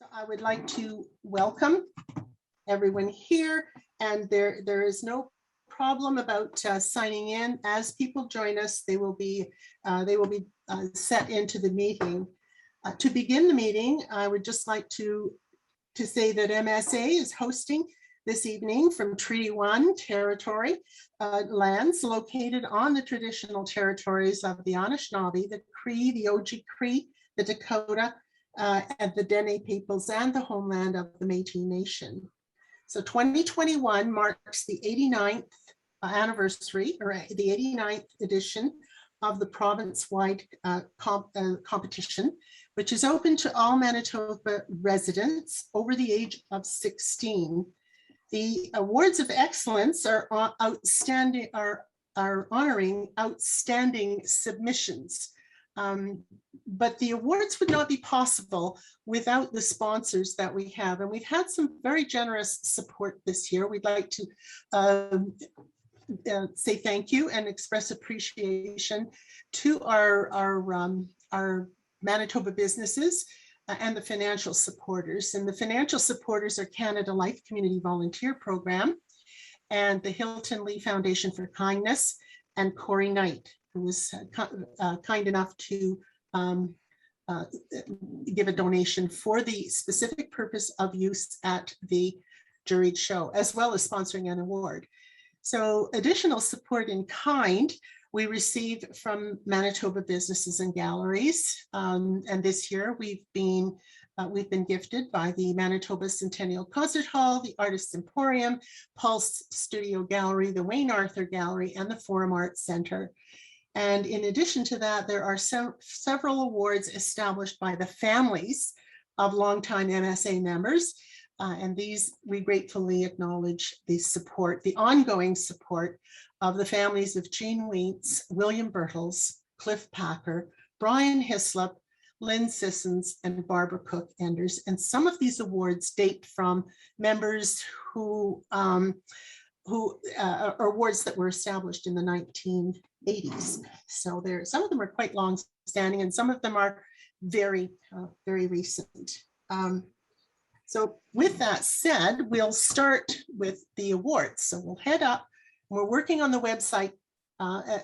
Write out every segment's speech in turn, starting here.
So I would like to welcome everyone here, and there is no problem about signing in. As people join us, they will be set into the meeting. To begin the meeting, I would just like to say that MSA is hosting this evening from Treaty 1 territory lands located on the traditional territories of the Anishinaabe, the Cree, the Oji-Cree, the Dakota, and the Dene peoples, and the homeland of the Métis Nation. So 2021 marks the 89th anniversary, or the 89th edition of the province-wide competition, which is open to all Manitoba residents over the age of 16. The awards of excellence are outstanding, are honoring outstanding submissions. But the awards would not be possible without the sponsors that we have. And we've had some very generous support this year. We'd like to say thank you and express appreciation to our Manitoba businesses and the financial supporters. And the financial supporters are Canada Life Community Volunteer Program and the Hilton Lee Foundation for Kindness, and Corey Knight, who was kind enough to give a donation for the specific purpose of use at the Juried show, as well as sponsoring an award. So additional support in kind we receive from Manitoba businesses and galleries. And this year we've been gifted by the Manitoba Centennial Concert Hall, the Artists Emporium, Pulse Studio Gallery, the Wayne Arthur Gallery, and the Forum Arts Center. And in addition to that, there are several awards established by the families of longtime MSA members. And these, we gratefully acknowledge the support, the ongoing support of the families of Jean Weitz, William Bertolz, Cliff Packer, Brian Hislop, Lynn Sissons, and Barbara Cook Enders. And some of these awards date from members who awards that were established in the 1980s. So some of them are quite long standing, and some of them are very, very recent. So with that said, we'll start with the awards. So we'll head up. We're working on the website.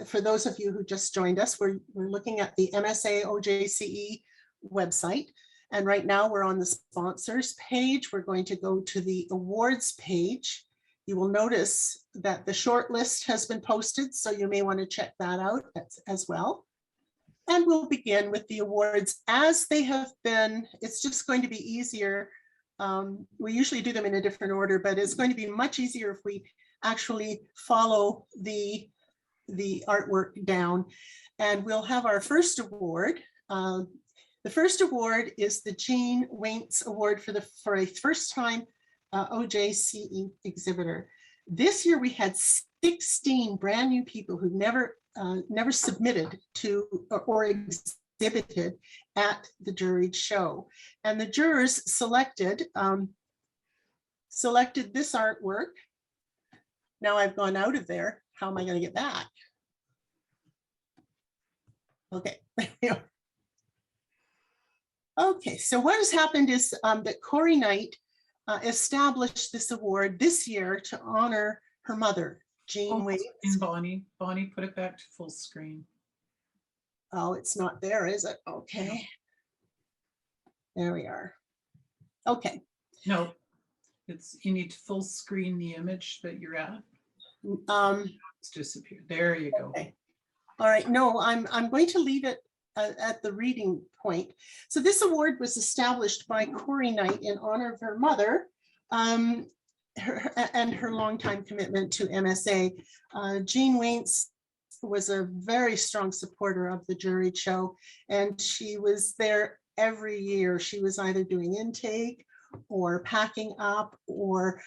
For those of you who just joined us, we're looking at the MSA OJCE website. And right now we're on the sponsors page. We're going to go to the awards page. You will notice that the short list has been posted, so you may want to check that out as well. And we'll begin with the awards as they have been. It's just going to be easier. We usually do them in a different order, but it's going to be much easier if we actually follow the artwork down. And we'll have our first award. The first award is the Jean Weitz Award for a first-time OJCE exhibitor. This year we had 16 brand new people who never submitted to or exhibited at the Juried show, and the jurors selected this artwork. Now I've gone out of there. How am I going to get back? Okay. Okay, so what has happened is that Corey Knight established this award this year to honor her mother, Jean Weitz. Bonnie, put it back to full screen. Oh, it's not there, is it? Okay. There we are. Okay. No, you need to full screen the image that you're at. It's disappeared. There you go. Okay. All right. No, I'm going to leave it at the reading point. So this award was established by Corey Knight in honor of her mother and her longtime commitment to MSA. Jean Weitz was a very strong supporter of the Juried show, and she was there every year. She was either doing intake or packing up or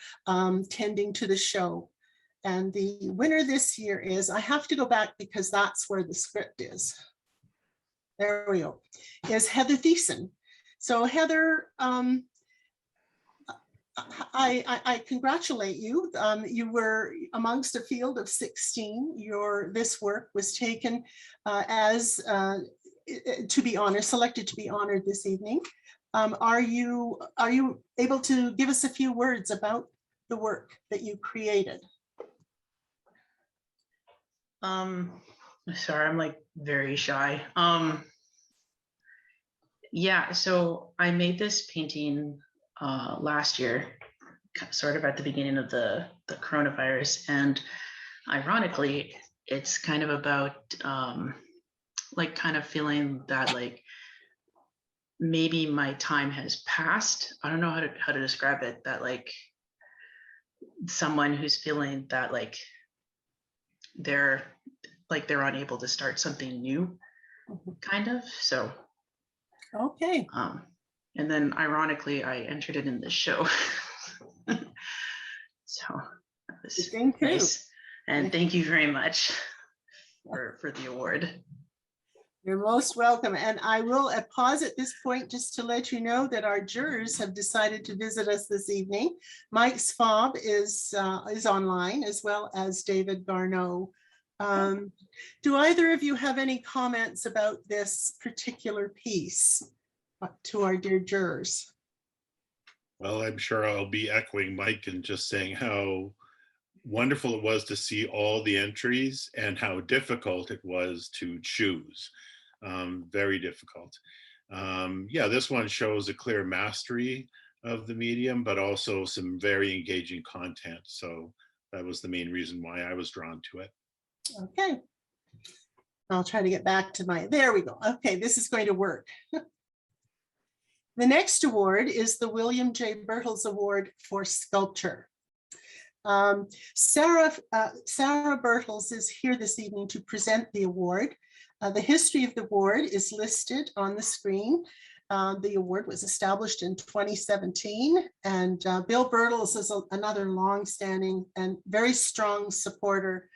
tending to the show. And the winner this year is, I have to go back because that's where the script is. There we go, is Heather Thiessen. So Heather, I congratulate you. You were amongst a field of 16. This work was taken as to be honored, selected to be honored this evening. Are you able to give us a few words about the work that you created? Sorry, I'm like very shy. Yeah, so I made this painting last year, sort of at the beginning of the coronavirus, and ironically, it's kind of about like kind of feeling that like maybe my time has passed. I don't know how to describe it. That like someone who's feeling that like they're unable to start something new, kind of. So Okay. and then ironically I entered it in the show. So that was nice. And thank you very much for the award. You're most welcome. And I will pause at this point just to let you know that our jurors have decided to visit us this evening. Mike Sfob is online, as well as David Garneau. Do either of you have any comments about this particular piece to our dear jurors? Well, I'm sure I'll be echoing Mike and just saying how wonderful it was to see all the entries and how difficult it was to choose. Very difficult. Yeah, this one shows a clear mastery of the medium, but also some very engaging content. So that was the main reason why I was drawn to it. Okay. I'll try to get back to there we go. Okay, this is going to work. The next award is the William J. Bertolz Award for Sculpture. Sarah Bertolz is here this evening to present the award. The history of the award is listed on the screen. The award was established in 2017, and Bill Bertolz is another long-standing and very strong supporter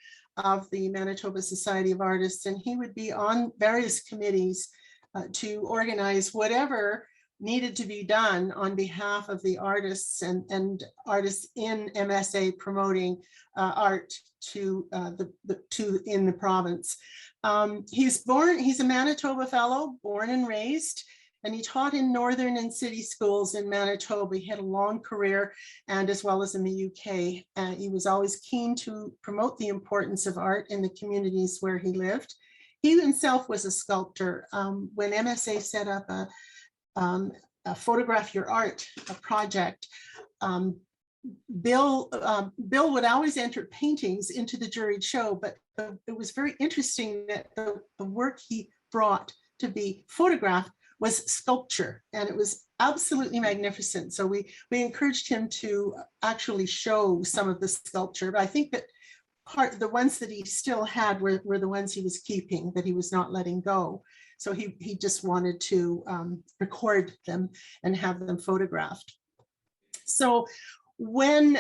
of the Manitoba Society of Artists, and he would be on various committees to organize whatever needed to be done on behalf of the artists and artists in MSA promoting art in the province. He's a Manitoba fellow, born and raised, and he taught in northern and city schools in Manitoba. He had a long career, and as well as in the UK. He was always keen to promote the importance of art in the communities where he lived. He himself was a sculptor. When MSA set up a Photograph Your Art project, Bill would always enter paintings into the juried show, but it was very interesting that the work he brought to be photographed was sculpture, and it was absolutely magnificent. So we encouraged him to actually show some of the sculpture, but I think that the ones that he still had were the ones he was keeping, that he was not letting go. So he just wanted to record them and have them photographed. So when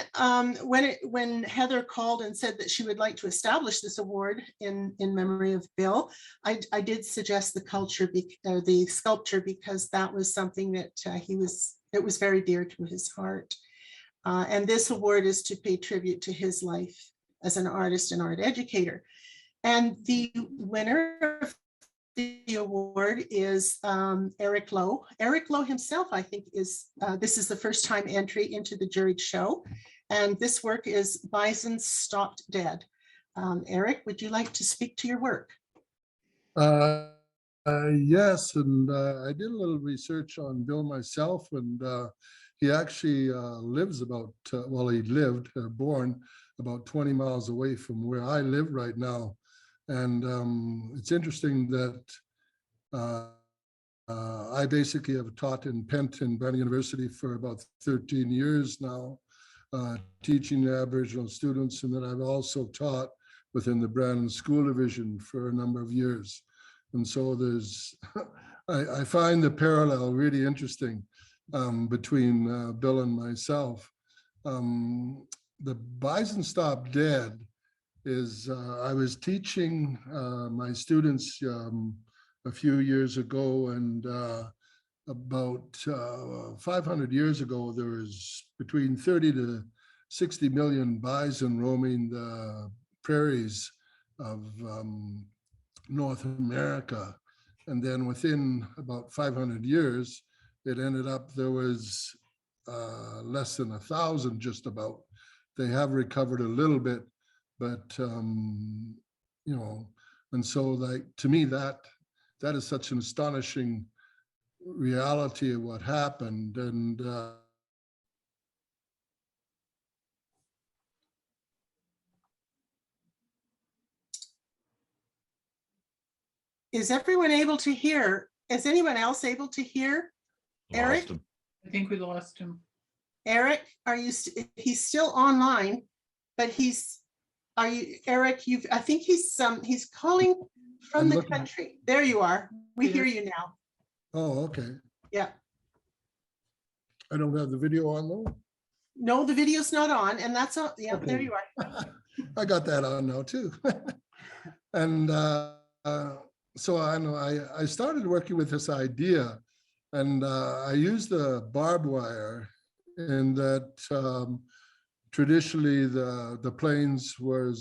Heather called and said that she would like to establish this award in memory of Bill, I did suggest the sculpture, because that was something that it was very dear to his heart. And this award is to pay tribute to his life as an artist and art educator. And the winner of the award is Eric Lowe. Eric Lowe himself, I think, this is the first time entry into the juried show. And this work is Bison Stopped Dead. Eric, would you like to speak to your work? Yes, and I did a little research on Bill myself, and he actually lives he lived, born about 20 miles away from where I live right now. And it's interesting that I basically have taught in Penn University for about 13 years now, teaching Aboriginal students, and that I've also taught within the Brandon School Division for a number of years. And so I find the parallel really interesting between Bill and myself. The Bison Stopped Dead is, I was teaching my students a few years ago, and about 500 years ago, there was between 30 to 60 million bison roaming the prairies of North America. And then within about 500 years, it ended up there was less than 1,000 just about. They have recovered a little bit, but you know, and so like to me that is such an astonishing reality of what happened. And is everyone able to hear? Is anyone else able to hear? Eric? I think we lost him. Eric, are you, he's still online, but are you, Eric, I think he's calling from I'm the looking. country. There you are. We hear you now. oh, okay. Yeah. I don't have the video on though. No, the video's not on, and that's all. Yeah, there Okay. you are. I got that on now too. And so I know I started working with this idea, and I used the barbed wire in that traditionally the plains were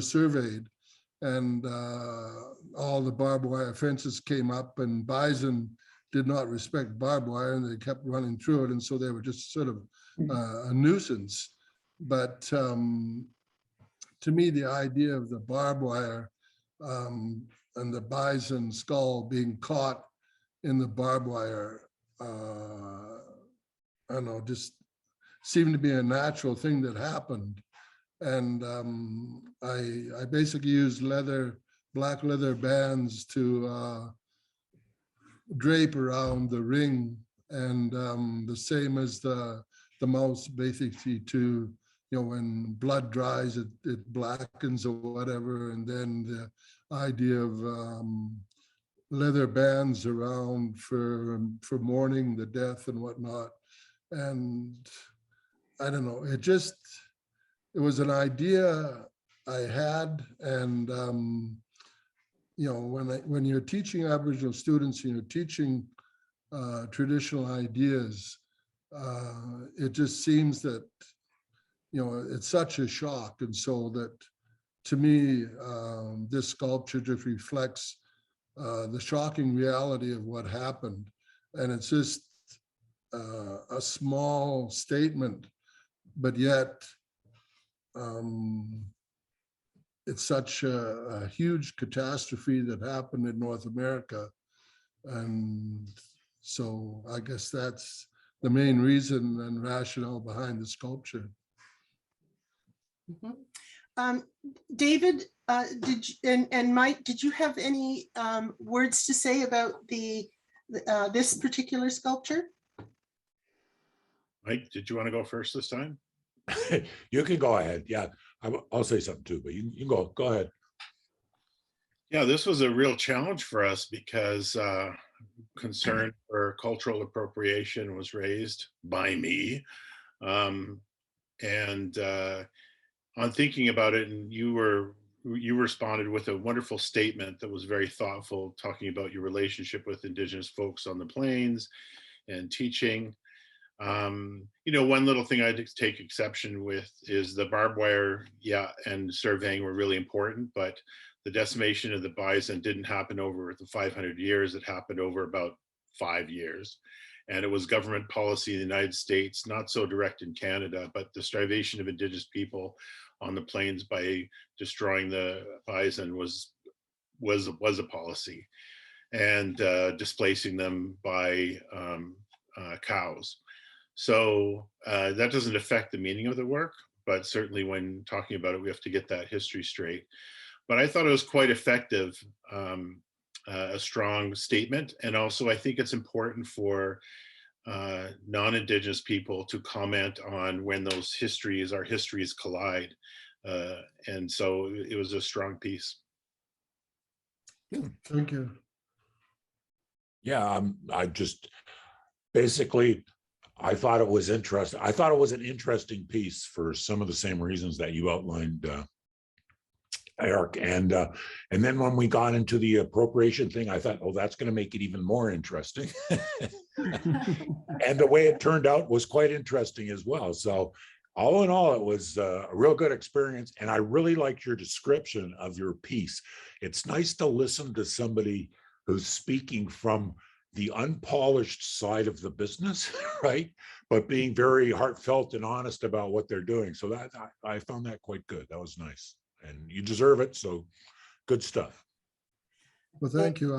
surveyed, and all the barbed wire fences came up, and bison did not respect barbed wire, and they kept running through it, and so they were just sort of a nuisance. But to me, the idea of the barbed wire and the bison skull being caught in the barbed wire, I don't know, just seemed to be a natural thing that happened. And I basically used black leather bands to drape around the ring, and the same as the mouse, basically to, you know, when blood dries, it blackens or whatever. And then the idea of leather bands around for mourning the death and whatnot. And I don't know, it was an idea I had. And you know, when you're teaching Aboriginal students and you're teaching traditional ideas, it just seems that, you know, it's such a shock. And so that, to me, this sculpture just reflects the shocking reality of what happened. And it's just a small statement, but yet it's such a huge catastrophe that happened in North America. And so I guess that's the main reason and rationale behind the sculpture. David, and Mike, did you have any words to say about this particular sculpture? Mike, did you want to go first this time? You can go ahead. Yeah, I'll say something too, but you go ahead. Yeah, this was a real challenge for us because concern for cultural appropriation was raised by me. And on thinking about it, and you responded with a wonderful statement that was very thoughtful, talking about your relationship with Indigenous folks on the plains and teaching. You know, one little thing I'd take exception with is the barbed wire, and surveying were really important, but the decimation of the bison didn't happen over the 500 years. It happened over about 5 years. And it was government policy in the United States, not so direct in Canada, but the starvation of Indigenous people on the plains by destroying the bison was a policy, and displacing them by cows. So that doesn't affect the meaning of the work, but certainly when talking about it, we have to get that history straight. But I thought it was quite effective, a strong statement. And also I think it's important for non-Indigenous people to comment on when those our histories collide. And so it was a strong piece. Thank you. Yeah, I just basically, I thought it was interesting. I thought it was an interesting piece for some of the same reasons that you outlined, Eric. And then when we got into the appropriation thing, I thought, oh, that's going to make it even more interesting. And the way it turned out was quite interesting as well. So all in all, it was a real good experience. And I really liked your description of your piece. It's nice to listen to somebody who's speaking from the unpolished side of the business, right? But being very heartfelt and honest about what they're doing. So that I found that quite good. That was nice. And you deserve it. So good stuff. Well, thank you.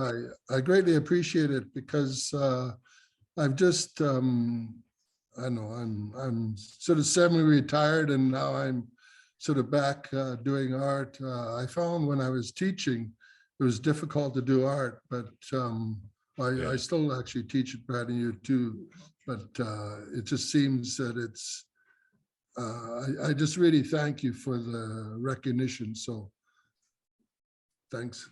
I greatly appreciate it because I've just, I know I'm sort of semi-retired and now I'm sort of back doing art. I found when I was teaching, it was difficult to do art, but I still actually teach at Brandon U too, but it just seems that it's, I just really thank you for the recognition. So thanks.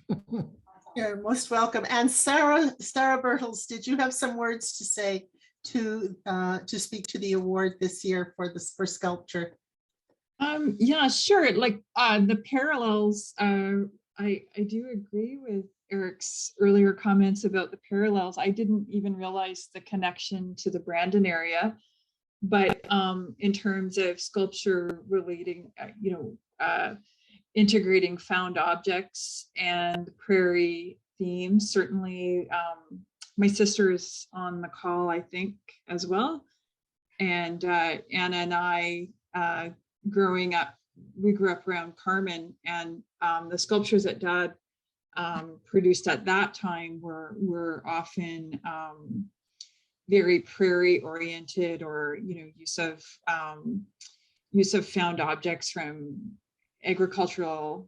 You're most welcome. And Sarah Bertolz, did you have some words to say to speak to the award this year for sculpture? Yeah, sure. Like the parallels, I do agree with Eric's earlier comments about the parallels. I didn't even realize the connection to the Brandon area, but in terms of sculpture relating, integrating found objects and prairie themes, certainly my sister's on the call, I think, as well. And Anna and I, growing up, we grew up around Carmen, and the sculptures that Dad produced at that time were often very prairie oriented, or use of found objects from agricultural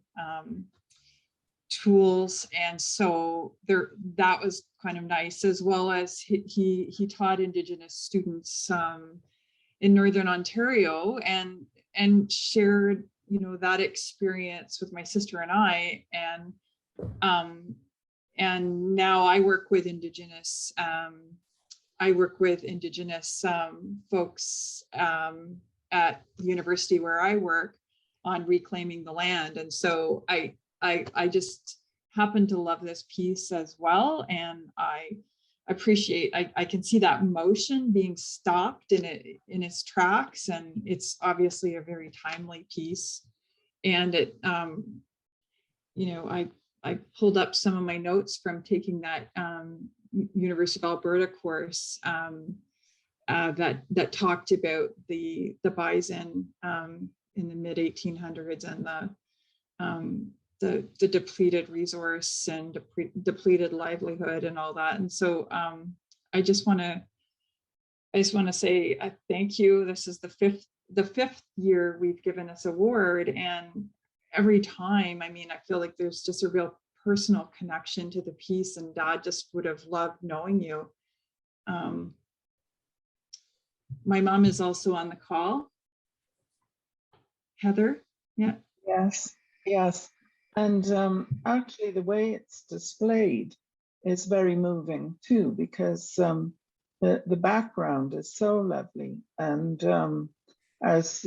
tools. And so that was kind of nice, as well as he taught Indigenous students in Northern Ontario and shared that experience with my sister and I, and now I work with Indigenous folks at the university where I work on reclaiming the land. And so I just happen to love this piece as well. And I appreciate, I can see that motion being stopped in its tracks. And it's obviously a very timely piece. And it, I pulled up some of my notes from taking that University of Alberta course that talked about the bison in the mid 1800s and the depleted resource and depleted livelihood and all that. And so I just want to say thank you. This is the fifth year we've given this award, and every time, I feel like there's just a real personal connection to the piece, and Dad just would have loved knowing you. My mom is also on the call. Heather, yeah. Yes. And actually the way it's displayed is very moving too, because the background is so lovely. And as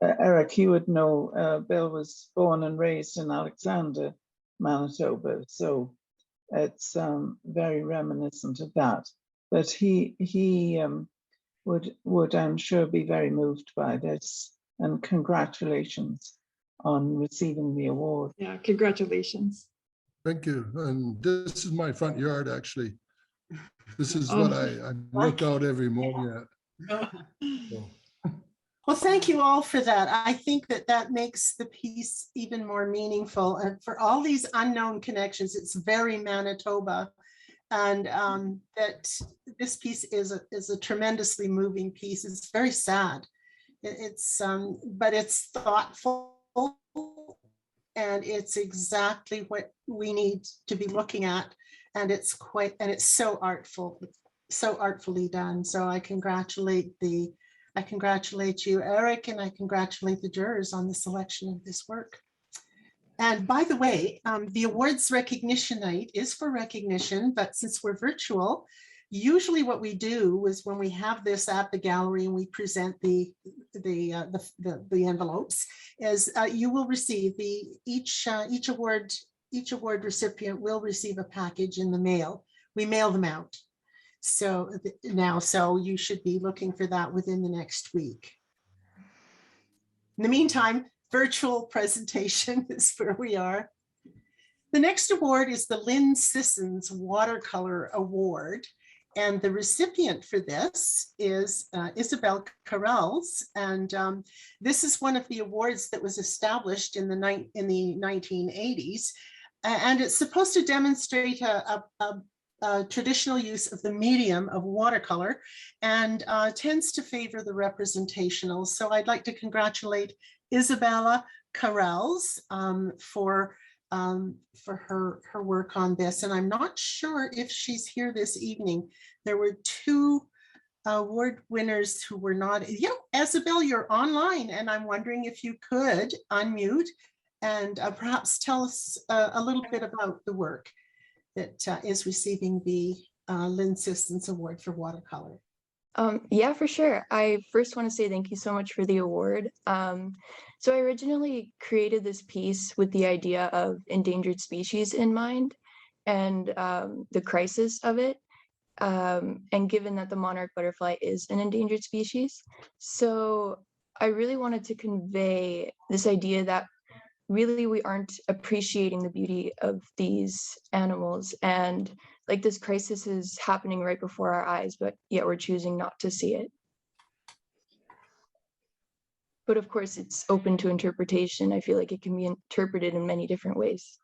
Eric, you would know, Bill was born and raised in Alexander, Manitoba. So it's very reminiscent of that. But he would, I'm sure, be very moved by this. And congratulations on receiving the award. Yeah, congratulations. Thank you. And this is my front yard, actually. This is what I look out every morning at. So. Well, thank you all for that. I think that makes the piece even more meaningful. And for all these unknown connections, it's very Manitoba. And that this piece is a tremendously moving piece. It's very sad. But it's thoughtful, and it's exactly what we need to be looking at. And it's so artfully done. So I congratulate you, Eric, and I congratulate the jurors on the selection of this work. And by the way, the awards recognition night is for recognition, but since we're virtual, usually what we do is when we have this at the gallery and we present the envelopes, is you will receive each award recipient will receive a package in the mail. We mail them out. So you should be looking for that within the next week. In the meantime, virtual presentation is where we are. The next award is the Lynn Sissons Watercolor Award. And the recipient for this is Isabel Carrells. And this is one of the awards that was established in the 1980s. And it's supposed to demonstrate a traditional use of the medium of watercolor and tends to favor the representational. So I'd like to congratulate Isabella Carrells for her work on this. And I'm not sure if she's here this evening. There were two award winners who were not. Yeah, Isabel, you're online, and I'm wondering if you could unmute and perhaps tell us a little bit about the work that is receiving the Lynn Sissons Award for Watercolor. Yeah, for sure. I first want to say thank you so much for the award. So I originally created this piece with the idea of endangered species in mind and the crisis of it. And given that the monarch butterfly is an endangered species, so I really wanted to convey this idea that really we aren't appreciating the beauty of these animals, and like this crisis is happening right before our eyes, but yet we're choosing not to see it. But of course, it's open to interpretation. I feel like it can be interpreted in many different ways.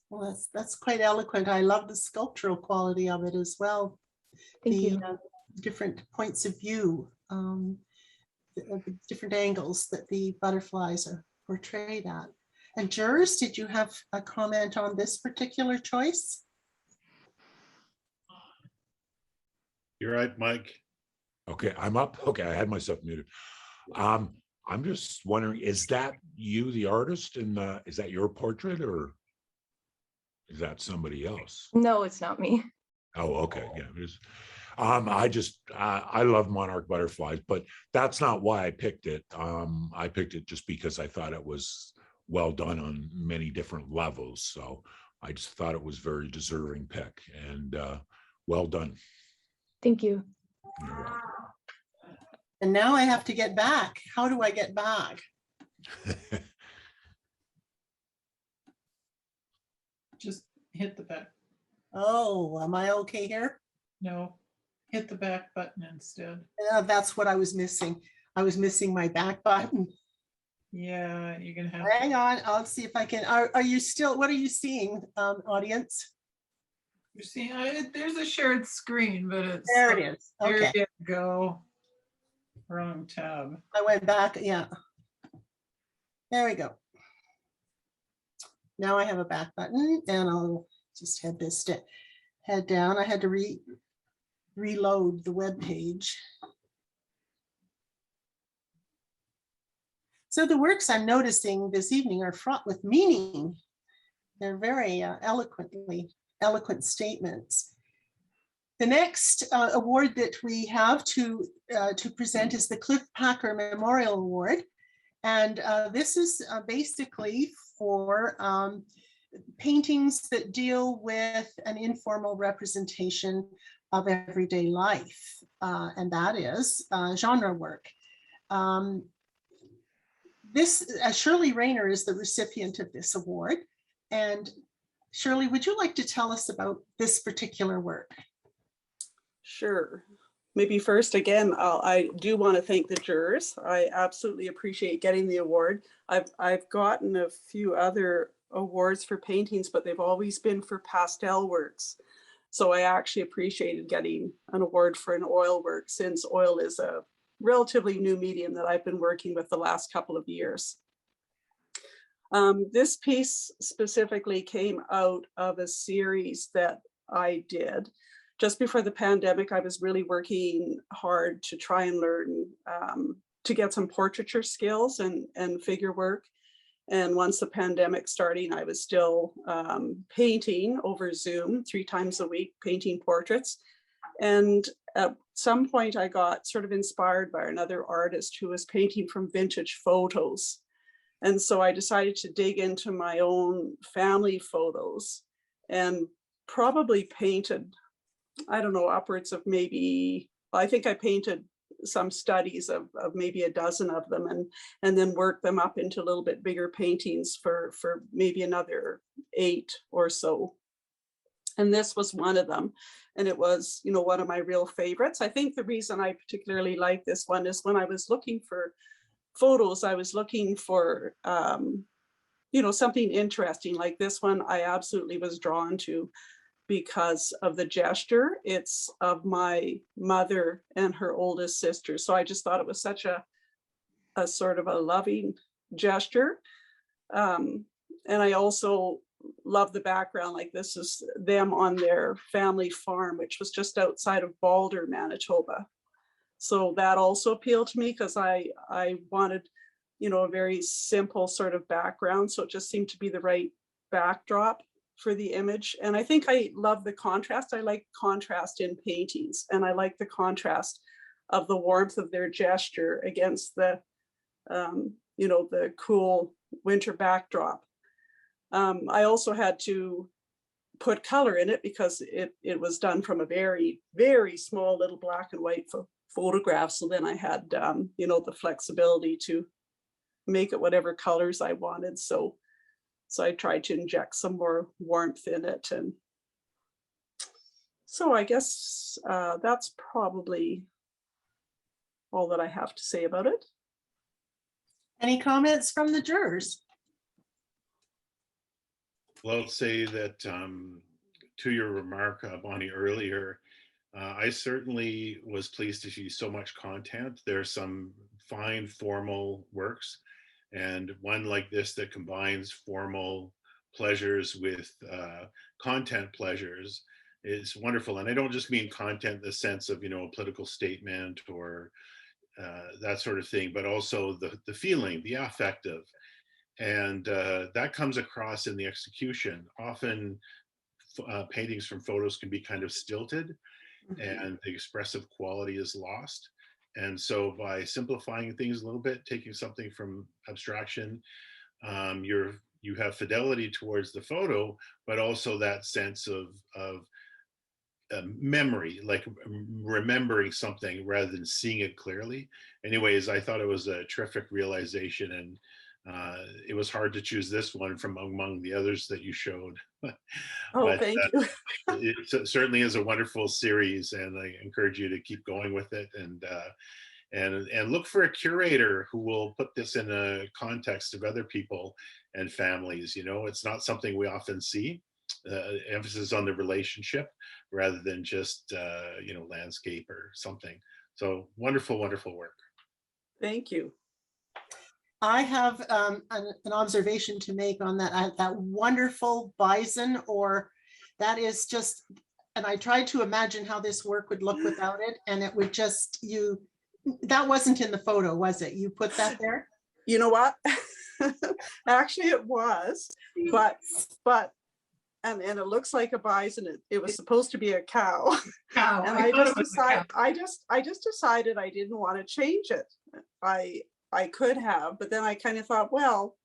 Well, that's quite eloquent. I love the sculptural quality of it as well. Thank you. Different points of view, the different angles that the butterflies are portrayed at. And Jurors, did you have a comment on this particular choice? You're right, Mike. Okay, I'm up. Okay, I had myself muted. I'm just wondering, is that you, the artist, and is that your portrait, or is that somebody else? No, it's not me. Oh, okay, yeah. I love monarch butterflies, but that's not why I picked it. I picked it just because I thought it was well done on many different levels. So I just thought it was very deserving pick, and well done. Thank you. You're welcome. And now I have to get back. How do I get back? Just hit the back. Oh, am I okay here? No, hit the back button instead. That's what I was missing. I was missing my back button. Yeah, you're gonna have. Hang on, I'll see if I can. Are you still? What are you seeing, audience? You're seeing there's a shared screen, but it's There it is. Okay, there you go. Wrong tab. I went back. Yeah, there we go. Now I have a back button, and I'll just head down. I had to reload the web page. So the works I'm noticing this evening are fraught with meaning. They're very eloquent statements. The next award that we have to present is the Cliff Packer Memorial Award. And this is basically for paintings that deal with an informal representation of everyday life. And that is genre work. Shirley Rayner is the recipient of this award. And Shirley, would you like to tell us about this particular work? Sure. Maybe first, again, I do want to thank the jurors. I absolutely appreciate getting the award. I've gotten a few other awards for paintings, but they've always been for pastel works. So I actually appreciated getting an award for an oil work, since oil is a relatively new medium that I've been working with the last couple of years. This piece specifically came out of a series that I did. Just before the pandemic, I was really working hard to try and learn to get some portraiture skills and figure work. And once the pandemic starting, I was still painting over Zoom 3 times a week, painting portraits. And at some point I got sort of inspired by another artist who was painting from vintage photos. And so I decided to dig into my own family photos and probably painted, I don't know, upwards of maybe, I think I painted some studies of maybe a dozen of them, and then work them up into a little bit bigger paintings for maybe another 8 or so. And this was one of them. And it was, you know, one of my real favorites. I think the reason I particularly like this one is when I was looking for photos, I was looking for, you know, something interesting like this one. I absolutely was drawn to because of the gesture. It's of my mother and her oldest sister. So I just thought it was such a sort of a loving gesture. And I also love the background. Like this is them on their family farm, which was just outside of Balder, Manitoba. So that also appealed to me because I wanted, you know, a very simple sort of background. So it just seemed to be the right backdrop for the image. And I think I love the contrast. I like contrast in paintings, and I like the contrast of the warmth of their gesture against the, you know, the cool winter backdrop. I also had to put color in it because it was done from a very, very small little black and white photograph. So then I had, you know, the flexibility to make it whatever colors I wanted. So I tried to inject some more warmth in it. And so I guess that's probably all that I have to say about it. Any comments from the jurors? Well, I'll say that to your remark, Bonnie, earlier, I certainly was pleased to see so much content. There's some fine formal works, and one like this that combines formal pleasures with content pleasures is wonderful. And I don't just mean content in the sense of, you know, a political statement or that sort of thing, but also the feeling, the affective. And that comes across in the execution. Often paintings from photos can be kind of stilted, and the expressive quality is lost. And so by simplifying things a little bit, taking something from abstraction, you have fidelity towards the photo, but also that sense of memory, like remembering something rather than seeing it clearly. Anyways, I thought it was a terrific realization, and it was hard to choose this one from among the others that you showed. Oh, thank you. It certainly is a wonderful series, and I encourage you to keep going with it, and look for a curator who will put this in a context of other people and families. You know, it's not something we often see. Emphasis on the relationship rather than just you know, landscape or something. So wonderful, wonderful work. Thank you. I have an observation to make on that. That wonderful bison, or that is just, and I tried to imagine how this work would look without it, and it would just, that wasn't in the photo, was it? You put that there? You know what? Actually, it was, but and it looks like a bison. It was supposed to be a cow. Cow. And I just decided I didn't want to change it. I could have, but then I kind of thought, well,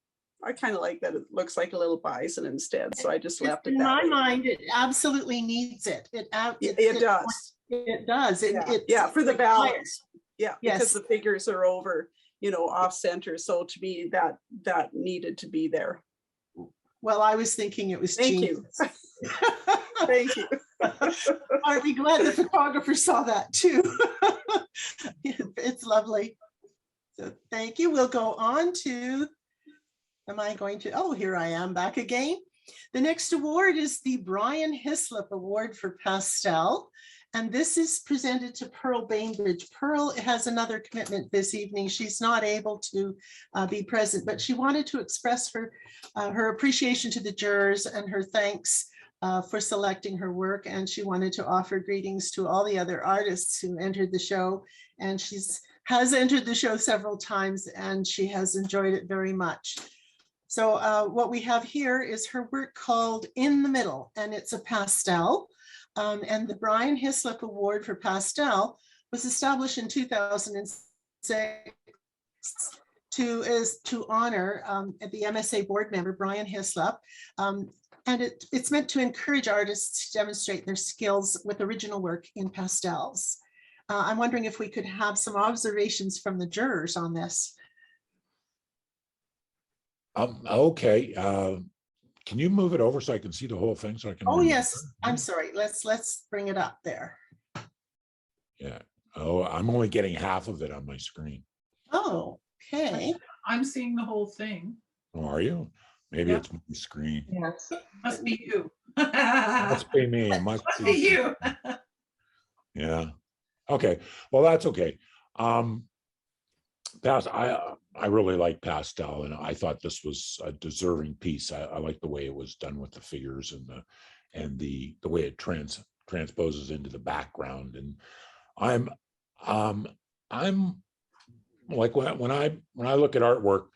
I kind of like that it looks like a little bison instead. So I just left it in that my way. mind, it absolutely needs it. It does. It does. Yeah, for the balance. Yeah, Yes. because the figures are over, you know, off center. So to me, that needed to be there. Well, I was thinking it was Thank genius. you. Thank you. I'd be glad the photographer saw that too. It's lovely. So thank you. We'll go on to, oh, here I am back again. The next award is the Brian Hislop Award for Pastel. And this is presented to Pearl Bainbridge. Pearl has another commitment this evening. She's not able to be present, but she wanted to express her appreciation to the jurors and her thanks for selecting her work. And she wanted to offer greetings to all the other artists who entered the show. And has entered the show several times, and she has enjoyed it very much. So what we have here is her work called In the Middle, and it's a pastel. And the Brian Hislop Award for Pastel was established in 2006 to honor the MSA board member, Brian Hislop. And it's meant to encourage artists to demonstrate their skills with original work in pastels. I'm wondering if we could have some observations from the jurors on this. Okay. Can you move it over so I can see the whole thing so I can? Oh, remember? yes, I'm sorry. Let's bring it up there. Yeah. Oh, I'm only getting half of it on my screen. Oh, okay. I'm seeing the whole thing. Oh, are you? Maybe Yeah. it's my screen. Yes. Must be you. Must be me. It must Must be be you. Yeah. Okay. Well, that's okay. I really like Pastel, and I thought this was a deserving piece. I like the way it was done with the figures and the way it transposes into the background. And I'm like when I look at artwork,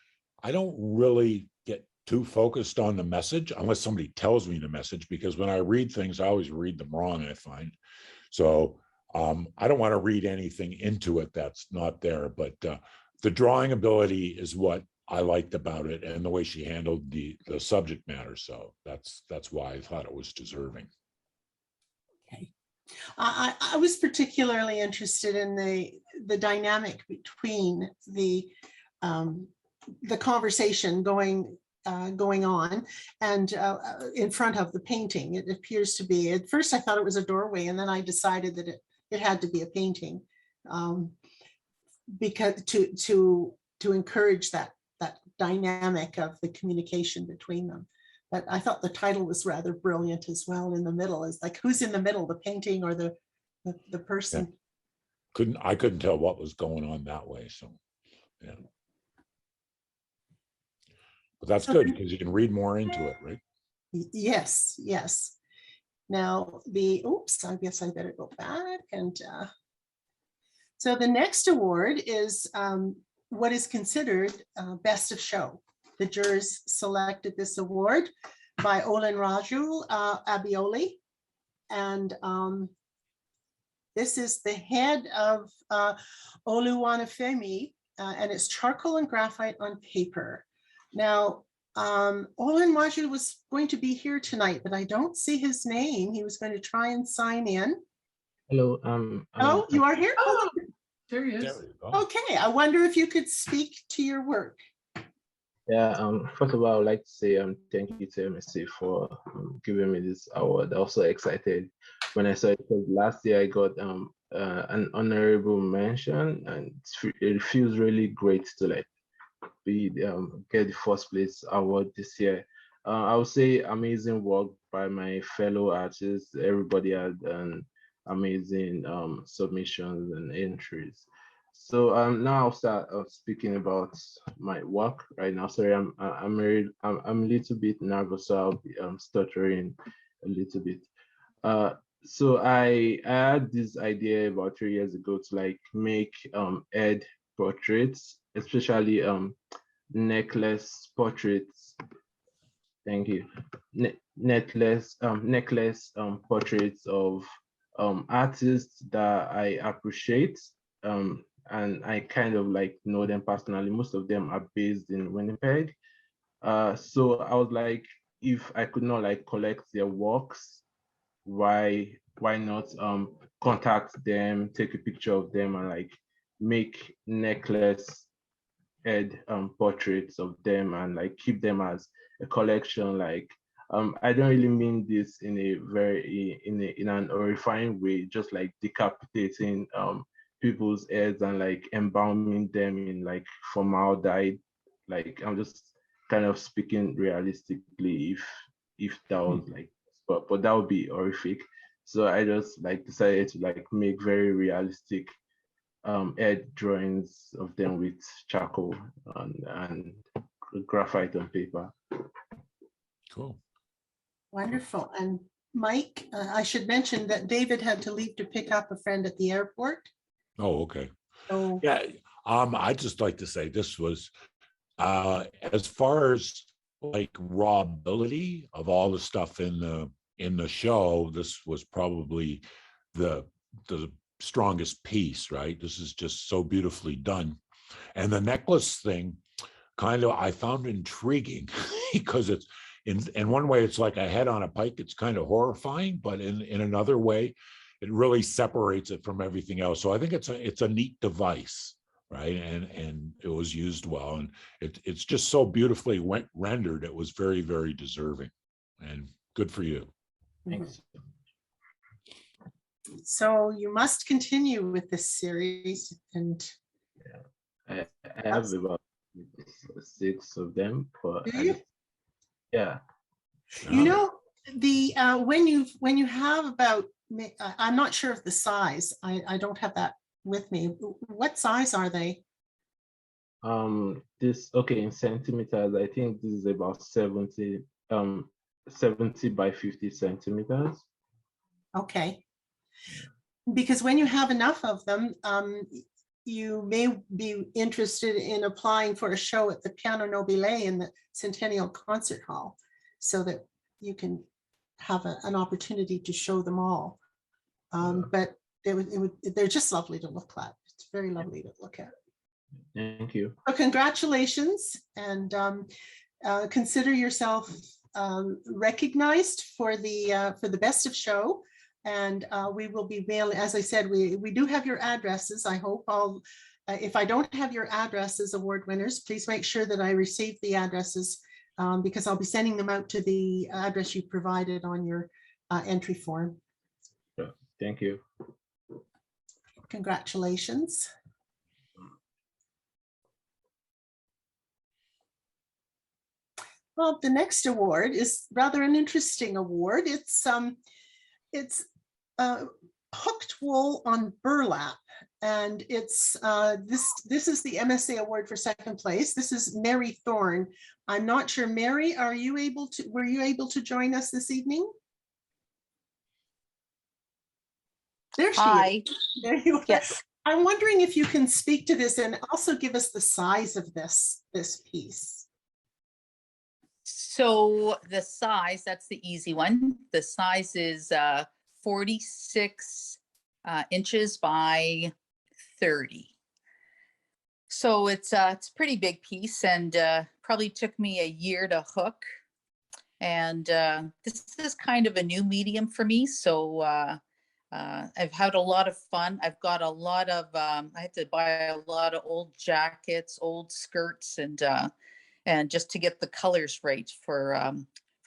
I don't really get too focused on the message unless somebody tells me the message, because when I read things, I always read them wrong, I find. So I don't want to read anything into it that's not there, but the drawing ability is what I liked about it, and the way she handled the subject matter. So that's why I thought it was deserving. Okay. I was particularly interested in the dynamic between the conversation going on and in front of the painting. It appears to be, at first I thought it was a doorway, and then I decided that it had to be a painting, because to encourage that dynamic of the communication between them. But I thought the title was rather brilliant as well. In the middle is like, who's in the middle, the painting or the person? Yeah. I couldn't tell what was going on that way. So yeah. But that's good, because you can read more into it, right? Yes, yes. Now oops, I guess I better go back. And so the next award is what is considered best of show. The jurors selected this award by Olin Raju Abioli. And this is the head of Oluwanifemi, and it's charcoal and graphite on paper. Now, Olin Raju was going to be here tonight, but I don't see his name. He was going to try and sign in. Hello. Oh, you are here? Oh, there he is. There you go. Okay, I wonder if you could speak to your work. Yeah. First of all, I would like to say thank you to MSC for giving me this award. I'm also excited when I saw it, because last year I got an honorable mention, and it feels really great to like get the first place award this year. I would say amazing work by my fellow artists. Everybody had an amazing submissions and entries. So now I'll start speaking about my work right now. Sorry, I'm a little bit nervous, so I'll be stuttering a little bit. So I had this idea about 3 years ago to like make head portraits, especially necklace portraits. Thank you. Necklace portraits of artists that I appreciate, and I kind of like know them personally. Most of them are based in Winnipeg. So I was like, if I could not like collect their works, why not contact them, take a picture of them, and like make necklace head portraits of them, and like keep them as a collection. Like I don't really mean this in a very in an horrifying way, just like decapitating people's heads and like embalming them in like formaldehyde. Like I'm just kind of speaking realistically, if that was like, but that would be horrific. So I just like decided to like make very realistic head drawings of them with charcoal and graphite on paper. Cool. Wonderful. And Mike, I should mention that David had to leave to pick up a friend at the airport. Oh, okay. So Yeah. I'd just like to say this was as far as like raw ability of all the stuff in the show, this was probably the strongest piece, right? This is just so beautifully done. And the necklace thing kind of I found intriguing because it's in one way it's like a head on a pike. It's kind of horrifying, but in another way, it really separates it from everything else. So I think it's a neat device, right? And it was used well, and it's just so beautifully rendered. It was very, very deserving, and good for you. Thanks. So you must continue with this series, and I have about 6 of them, but do you? yeah. You know, the when you have about, I'm not sure of the size. I don't have that with me. What size are they? This, okay, in centimeters, I think this is about 70 by 50 centimeters. Okay. Because when you have enough of them, you may be interested in applying for a show at the Piano Nobile in the Centennial Concert Hall, so that you can have an opportunity to show them all. But they're just lovely to look at. It's very lovely to look at. Thank you. So congratulations, and consider yourself recognized for the best of show. And we will be mailing, as I said, we do have your addresses. I hope if I don't have your addresses, award winners, please make sure that I receive the addresses, because I'll be sending them out to the address you provided on your entry form. Thank you. Congratulations. Well, the next award is rather an interesting award. It's hooked wool on burlap, and it's this is the MSA award for second place. This is Mary Thorne. I'm not sure, Mary, were you able to join us this evening? There she Hi. is. There you are. Yes. I'm wondering if you can speak to this and also give us the size of this piece. So the size, that's the easy one. The size is 46 inches by 30. So it's a pretty big piece, and probably took me a year to hook. And this is kind of a new medium for me. So I've had a lot of fun. I've got a lot of, I had to buy a lot of old jackets, old skirts, and just to get the colors right for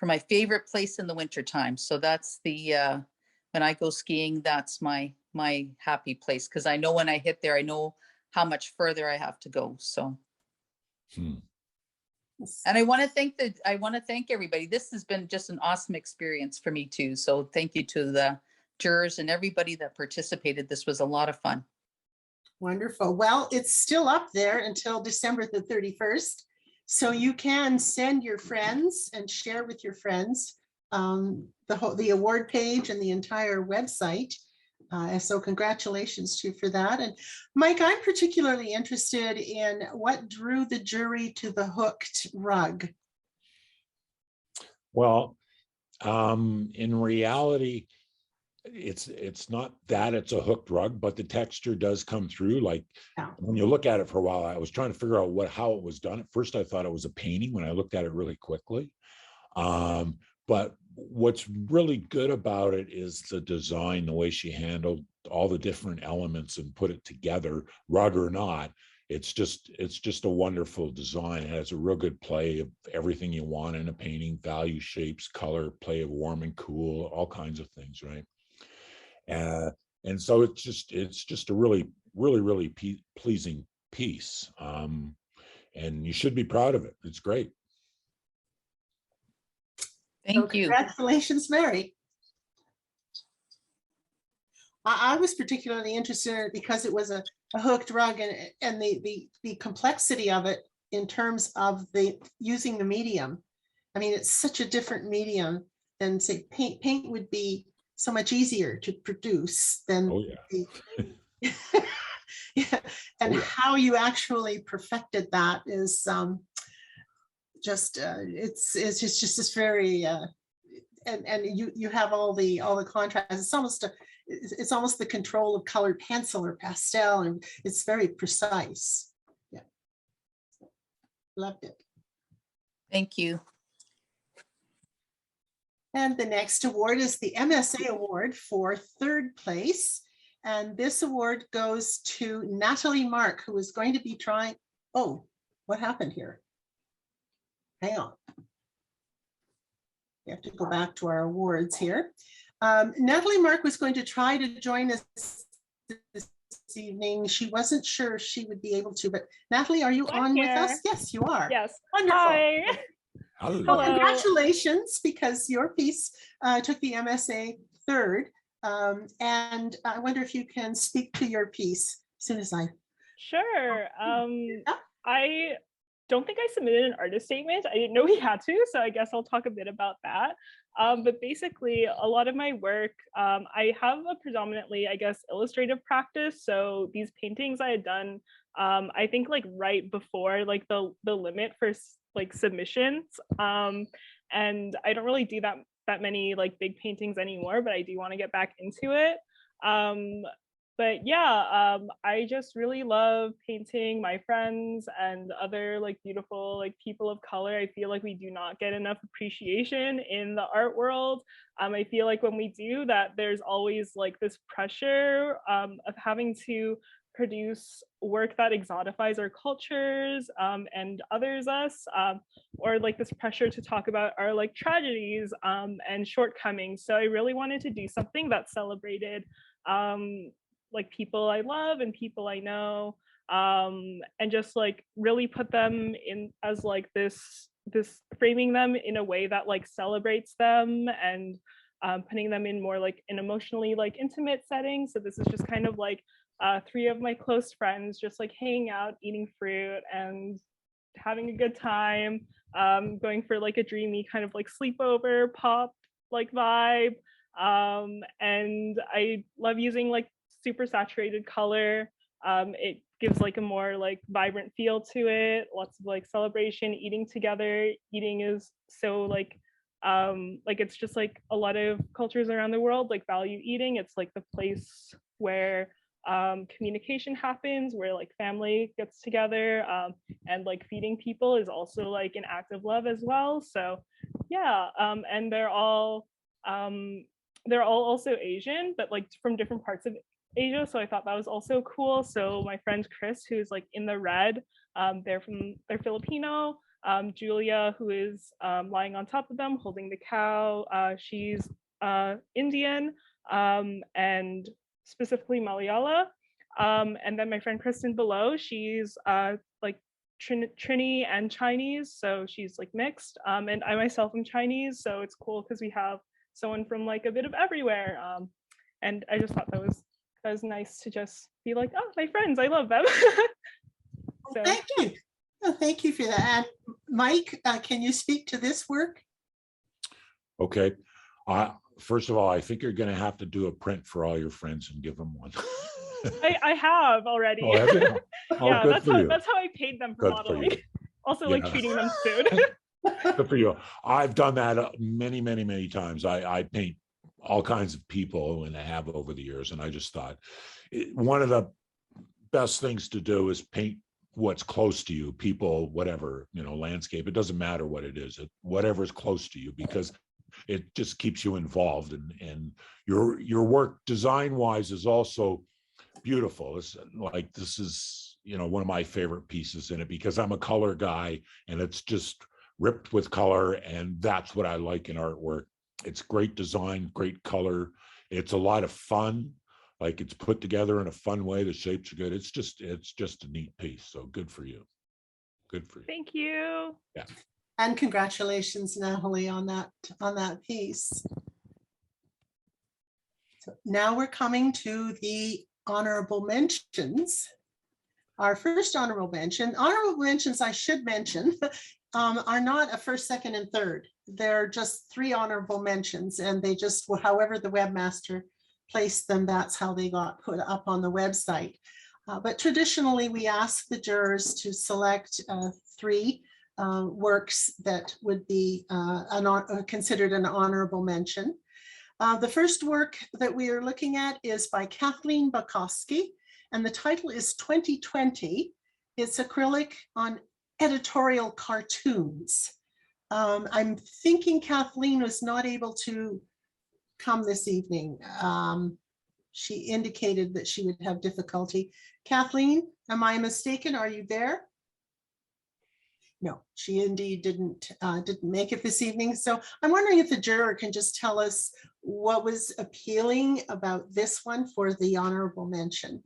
my favorite place in the wintertime. So that's the, when I go skiing, that's my happy place, because I know when I hit there, I know how much further I have to go. So. And I want to thank everybody. This has been just an awesome experience for me too. So thank you to the jurors and everybody that participated. This was a lot of fun. Wonderful. Well, it's still up there until December the 31st. So you can send your friends and share with your friends the award page and the entire website. So congratulations to you for that. And Mike, I'm particularly interested in what drew the jury to the hooked rug. Well, in reality, it's not that it's a hooked rug, but the texture does come through. Like when you look at it for a while, I was trying to figure out how it was done. At first, I thought it was a painting when I looked at it really quickly. But what's really good about it is the design, the way she handled all the different elements and put it together, rug or not. It's just a wonderful design. It has a real good play of everything you want in a painting: value, shapes, color, play of warm and cool, all kinds of things, right? And so it's just a really pleasing piece, and you should be proud of it. It's great. Thank you. Congratulations, Mary. I was particularly interested in it because it was a hooked rug, and the complexity of it in terms of using the medium. I mean, it's such a different medium than, say, paint. Paint would be so much easier to produce than and how you actually perfected that is it's just this very and you have all the contrast. It's almost the control of colored pencil or pastel, and it's very precise. Yeah, loved it. Thank you. And the next award is the MSA Award for third place. And this award goes to Natalie Mark, who is going to be trying, oh, what happened here? Hang on. We have to go back to our awards here. Natalie Mark was going to try to join us this evening. She wasn't sure she would be able to, but Natalie, are you on with us? Yes, you are. Yes. Wonderful. Hi. Well, Hello. congratulations, because your piece took the MSA third. And I wonder if you can speak to your piece as soon as I. Sure. I don't think I submitted an artist statement. I didn't know we had to, so I guess I'll talk a bit about that. But basically, a lot of my work, I have a predominantly, I guess, illustrative practice. So these paintings I had done, I think like right before like the limit for like submissions. And I don't really do that many like big paintings anymore, but I do want to get back into it. But yeah, I just really love painting my friends and other like beautiful like people of color. I feel like we do not get enough appreciation in the art world. I feel like when we do that, there's always like this pressure of having to produce work that exotifies our cultures and others us, or like this pressure to talk about our like tragedies and shortcomings. So I really wanted to do something that celebrated like people I love and people I know, and just like really put them in as like this framing them in a way that like celebrates them, and putting them in more like an emotionally like intimate setting. So this is just kind of like 3 of my close friends just like hanging out, eating fruit and having a good time, going for like a dreamy kind of like sleepover pop like vibe. And I love using like super saturated color. It gives like a more like vibrant feel to it, lots of like celebration, eating together. Eating is so like it's just like a lot of cultures around the world like value eating. It's like the place where communication happens, where like family gets together, and like feeding people is also like an act of love as well. So yeah, and they're all also Asian, but like from different parts of Asia, so I thought that was also cool. So my friend Chris, who's like in the red, they're Filipino. Julia, who is lying on top of them holding the cow, she's Indian, and specifically Malayala. And then my friend Kristen below, she's like Trini and Chinese, so she's like mixed. And I myself am Chinese, so it's cool because we have someone from like a bit of everywhere. And I just thought that was nice to just be like, oh, my friends, I love them. So, thank you. Oh, thank you for that. And Mike, can you speak to this work? Okay. First of all, I think you're going to have to do a print for all your friends and give them one. I have already. Oh, have you? Oh, yeah, good that's how I paid them for Good modeling. for you. Also, like treating them food. Good for you. I've done that many times. I paint all kinds of people, and I have over the years. And I just thought one of the best things to do is paint what's close to you, people, whatever, landscape. It doesn't matter what it is, whatever is close to you, because it just keeps you involved. And your work design wise is also beautiful. It's like, this is, one of my favorite pieces in it, because I'm a color guy, and it's just ripped with color. And that's what I like in artwork. It's great design, great color. It's a lot of fun. Like, it's put together in a fun way. The shapes are good. It's just a neat piece. So good for you. Good for you. Thank you. Yeah. And congratulations, Natalie, on that piece. So now we're coming to the honorable mentions. Our first honorable mentions, I should mention, are not a first, second, and third. They're just 3 honorable mentions, and they just, however the webmaster placed them, that's how they got put up on the website. But traditionally, we ask the jurors to select 3 works that would be considered an honorable mention. The first work that we are looking at is by Kathleen Bakowski, and the title is 2020. It's acrylic on editorial cartoons. I'm thinking Kathleen was not able to come this evening. She indicated that she would have difficulty. Kathleen, am I mistaken? Are you there? No, she indeed didn't make it this evening. So I'm wondering if the juror can just tell us what was appealing about this one for the honorable mention.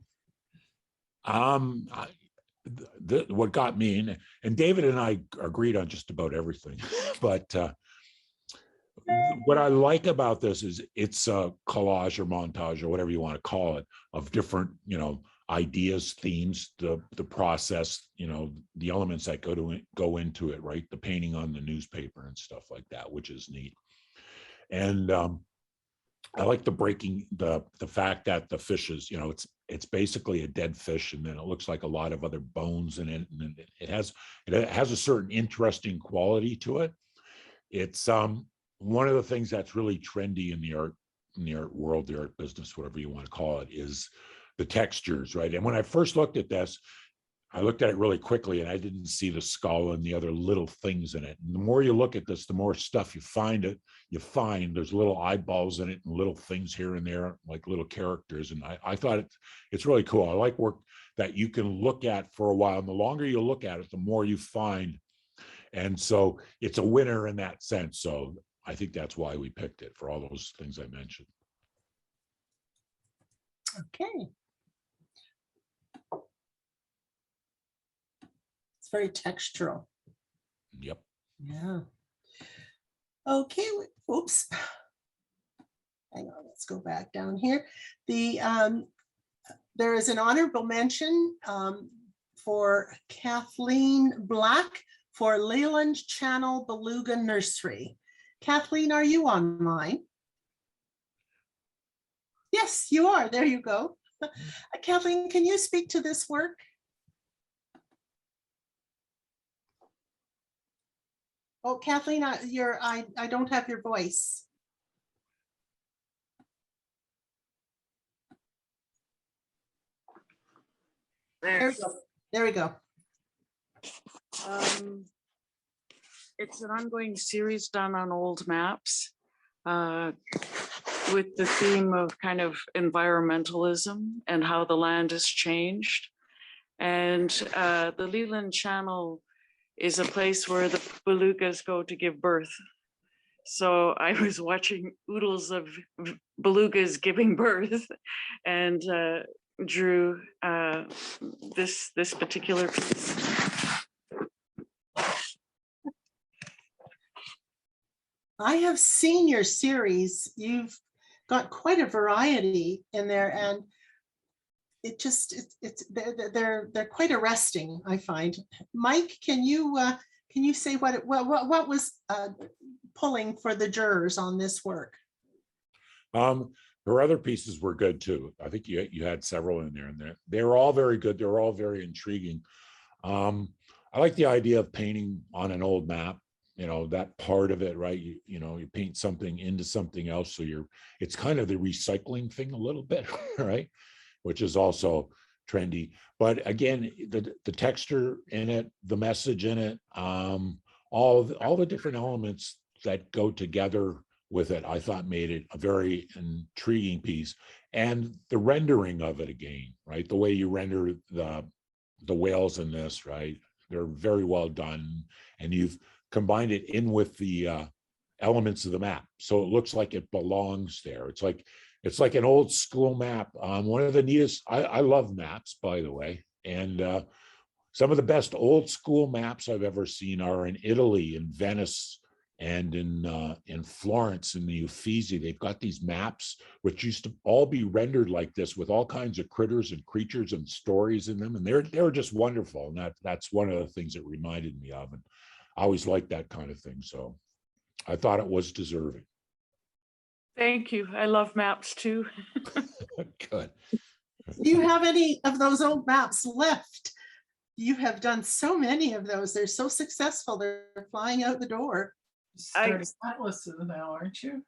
What got me, and David and I agreed on just about everything, but what I like about this is it's a collage or montage or whatever you want to call it of different, ideas, themes, the process, the elements that go into it, right? The painting on the newspaper and stuff like that, which is neat. And I like the fact that the fish is, it's basically a dead fish, and then it looks like a lot of other bones in it, and it has a certain interesting quality to it. It's one of the things that's really trendy in the art world, the art business, whatever you want to call it, is the textures, right? And when I first looked at this, I looked at it really quickly and I didn't see the skull and the other little things in it. And the more you look at this, the more stuff you find there's little eyeballs in it and little things here and there, like little characters. And I thought it's really cool. I like work that you can look at for a while. And the longer you look at it, the more you find. And so it's a winner in that sense. So I think that's why we picked it, for all those things I mentioned. Okay. It's very textural. Yep. Yeah. Okay. Oops. Hang on. Let's go back down here. There is an honorable mention for Kathleen Black for Leyland Channel Beluga Nursery. Kathleen, are you online? Yes, you are. There you go. Kathleen, can you speak to this work? Oh, Kathleen, I don't have your voice. There we go. There we go. It's an ongoing series done on old maps with the theme of kind of environmentalism and how the land has changed. And the Leland Channel is a place where the belugas go to give birth. So I was watching oodles of belugas giving birth and drew this particular piece. I have seen your series. You've got quite a variety in there, and they're quite arresting, I find. Mike, can you say what was pulling for the jurors on this work? Her other pieces were good too. I think you had several in there, and they're all very good. They're all very intriguing. I like the idea of painting on an old map. That part of it, right? You paint something into something else. So it's kind of the recycling thing a little bit, right? Which is also trendy. But again, the texture in it, the message in it, all the different elements that go together with it, I thought made it a very intriguing piece. And the rendering of it again, right? The way you render the whales in this, right? They're very well done. And you've combined it in with the elements of the map. So it looks like it belongs there. It's like an old school map. One of the neatest, I love maps, by the way. And some of the best old school maps I've ever seen are in Italy, in Venice, and in Florence, in the Uffizi. They've got these maps which used to all be rendered like this with all kinds of critters and creatures and stories in them. And they're just wonderful. And that's one of the things it reminded me of. And I always like that kind of thing. So I thought it was deserving. Thank you. I love maps too. Good. Do you have any of those old maps left? You have done so many of those. They're so successful. They're flying out the door. Starting that list now, aren't you?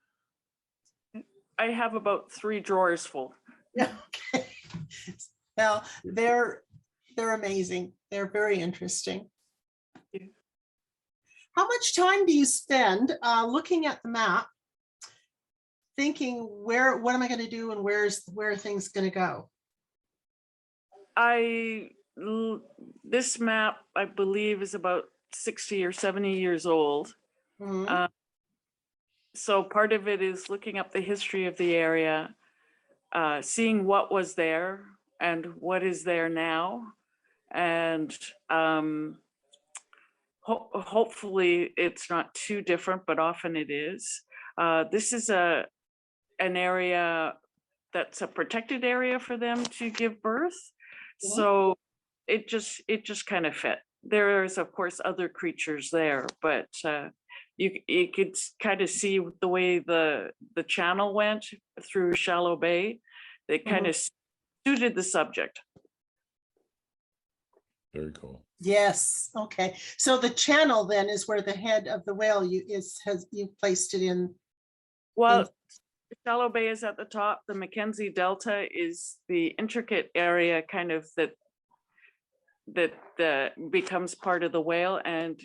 I have about 3 drawers full. Yeah. Okay. Well, they're amazing. They're very interesting. How much time do you spend looking at the map, thinking what am I going to do and where are things going to go? This map, I believe, is about 60 or 70 years old. Mm-hmm. So part of it is looking up the history of the area, seeing what was there and what is there now. And hopefully it's not too different, but often it is. This is an area that's a protected area for them to give birth. Yeah. So it just kind of fit. There's of course other creatures there, but you could kind of see the way the channel went through Shallow Bay. They kind of suited the subject. Very cool. Yes. Okay. So the channel then is where the head of the whale you've placed it in. Well, Shallow Bay is at the top. The Mackenzie Delta is the intricate area kind of that becomes part of the whale, and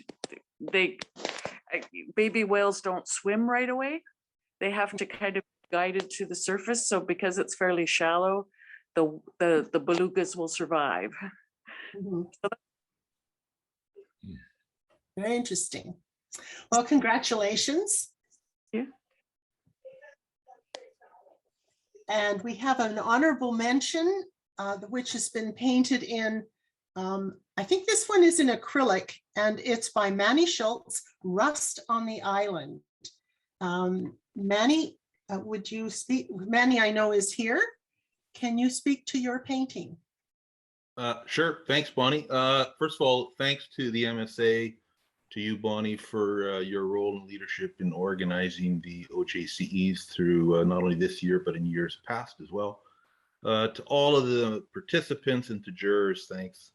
baby whales don't swim right away. They have to kind of be guided to the surface. So because it's fairly shallow, the belugas will survive. Mm-hmm. Very interesting. Well, congratulations. Yeah. And we have an honorable mention, which has been painted in, I think this one is in acrylic, and it's by Manny Schultz, Rust on the Island. Manny, would you speak? Manny, I know, is here. Can you speak to your painting? Sure. Thanks, Bonnie. First of all, thanks to the MSA, to you, Bonnie, for your role and leadership in organizing the OJCEs through not only this year, but in years past as well. To all of the participants and to jurors, thanks.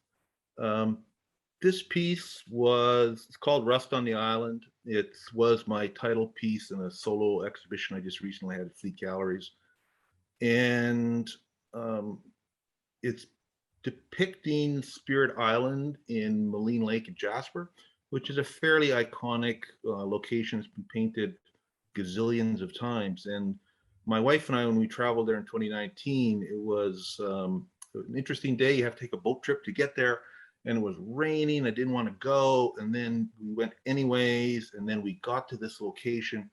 This piece it's called Rust on the Island. It was my title piece in a solo exhibition I just recently had at Fleet Galleries. And it's depicting Spirit Island in Moline Lake in Jasper, which is a fairly iconic location. It's been painted gazillions of times. And my wife and I, when we traveled there in 2019, it was an interesting day. You have to take a boat trip to get there. And it was raining. I didn't want to go. And then we went anyways. And then we got to this location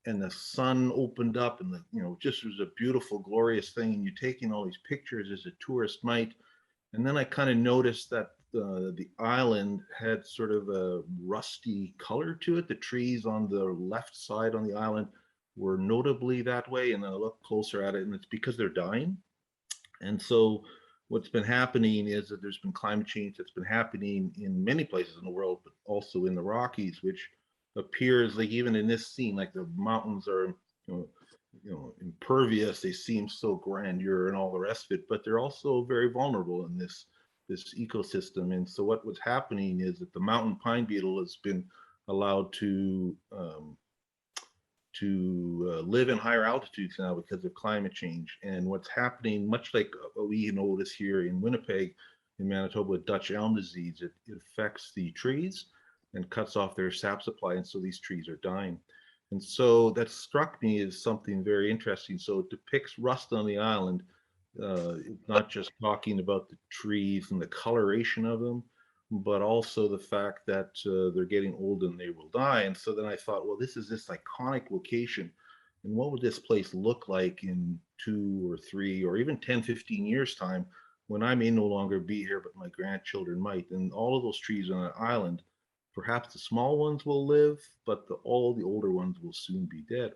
and the sun opened up and just was a beautiful, glorious thing. And you're taking all these pictures as a tourist might. And then I kind of noticed that the island had sort of a rusty color to it. The trees on the left side on the island were notably that way. And then I looked closer at it, and it's because they're dying. And so what's been happening is that there's been climate change that's been happening in many places in the world, but also in the Rockies, which appears like even in this scene, like the mountains are, impervious. They seem so grandeur and all the rest of it, but they're also very vulnerable in this ecosystem. And so what was happening is that the mountain pine beetle has been allowed to live in higher altitudes now because of climate change. And what's happening, much like what we notice here in Winnipeg, in Manitoba, with Dutch elm disease, it affects the trees and cuts off their sap supply, and so these trees are dying. And so that struck me as something very interesting. So it depicts rust on the island, not just talking about the trees and the coloration of them, but also the fact that they're getting old and they will die. And so then I thought, well, this is this iconic location. And what would this place look like in 2 or 3 or even 10, 15 years time when I may no longer be here, but my grandchildren might? And all of those trees on an island, perhaps the small ones will live, but all the older ones will soon be dead.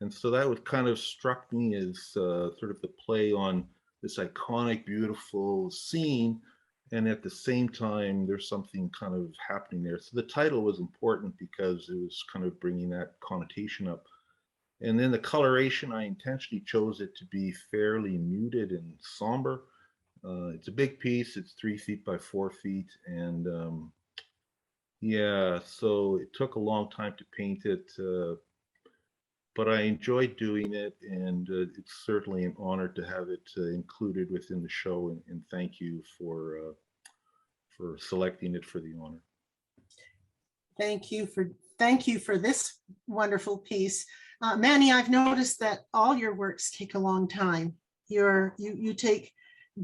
And so that would kind of struck me as sort of the play on this iconic, beautiful scene. And at the same time, there's something kind of happening there. So the title was important because it was kind of bringing that connotation up. And then the coloration, I intentionally chose it to be fairly muted and somber. It's a big piece. It's 3 feet by 4 feet. And yeah, so it took a long time to paint it, but I enjoyed doing it, and it's certainly an honor to have it included within the show. And thank you for selecting it for the honor. Thank you for this wonderful piece. Manny, I've noticed that all your works take a long time. You take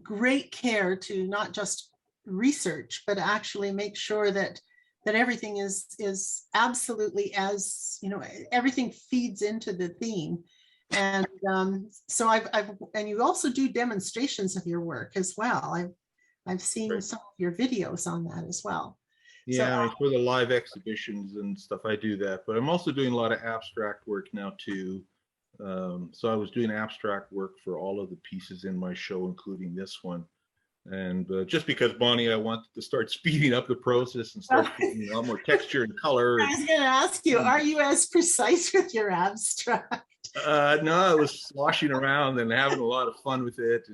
great care to not just research, but actually make sure that everything is absolutely, as you know, everything feeds into the theme. And so and you also do demonstrations of your work as well. I've seen some of your videos on that as well. Yeah, So, I mean, for the live exhibitions and stuff, I do that. But I'm also doing a lot of abstract work now too. So I was doing abstract work for all of the pieces in my show, including this one. And just because, Bonnie, I wanted to start speeding up the process and start putting a lot more texture and color. I was going to ask you, are you as precise with your abstract? No, I was sloshing around and having a lot of fun with it.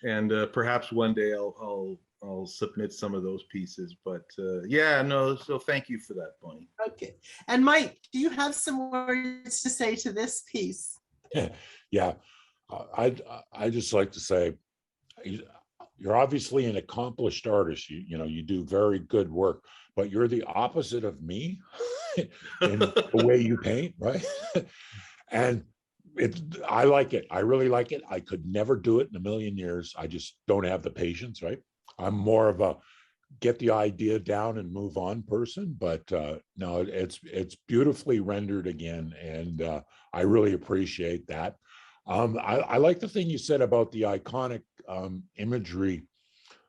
And perhaps one day I'll submit some of those pieces. But yeah, no, so thank you for that, Bonnie. Okay. And Mike, do you have some words to say to this piece? Yeah, I just like to say, you're obviously an accomplished artist. You do very good work, but you're the opposite of me in the way you paint, right? And I like it. I really like it. I could never do it in a million years. I just don't have the patience, right? I'm more of a get the idea down and move on person, but no, it's beautifully rendered again, and I really appreciate that. I like the thing you said about the iconic imagery,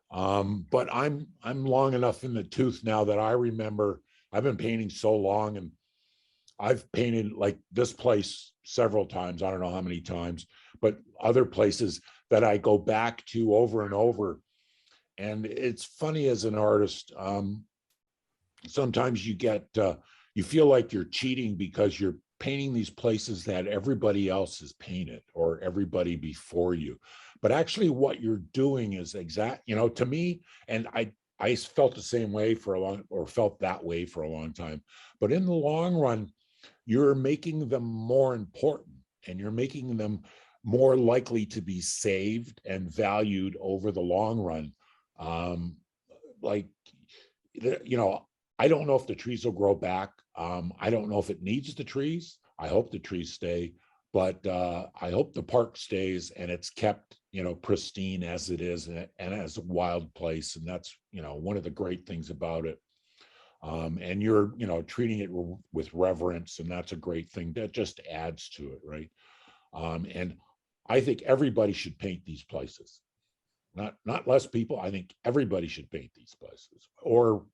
but I'm long enough in the tooth now that I remember I've been painting so long, and I've painted like this place several times. I don't know how many times, but other places that I go back to over and over. And it's funny as an artist, sometimes you feel like you're cheating because you're painting these places that everybody else has painted or everybody before you. But actually what you're doing is to me, and I felt the same way felt that way for a long time. But in the long run, you're making them more important, and you're making them more likely to be saved and valued over the long run. I don't know if the trees will grow back. I don't know if it needs the trees. I hope the trees stay, but I hope the park stays and it's kept, pristine as it is, and as a wild place. And that's, one of the great things about it. And you're, treating it with reverence, and that's a great thing. That just adds to it, right? And I think everybody should paint these places. Not less people. I think everybody should paint these places, or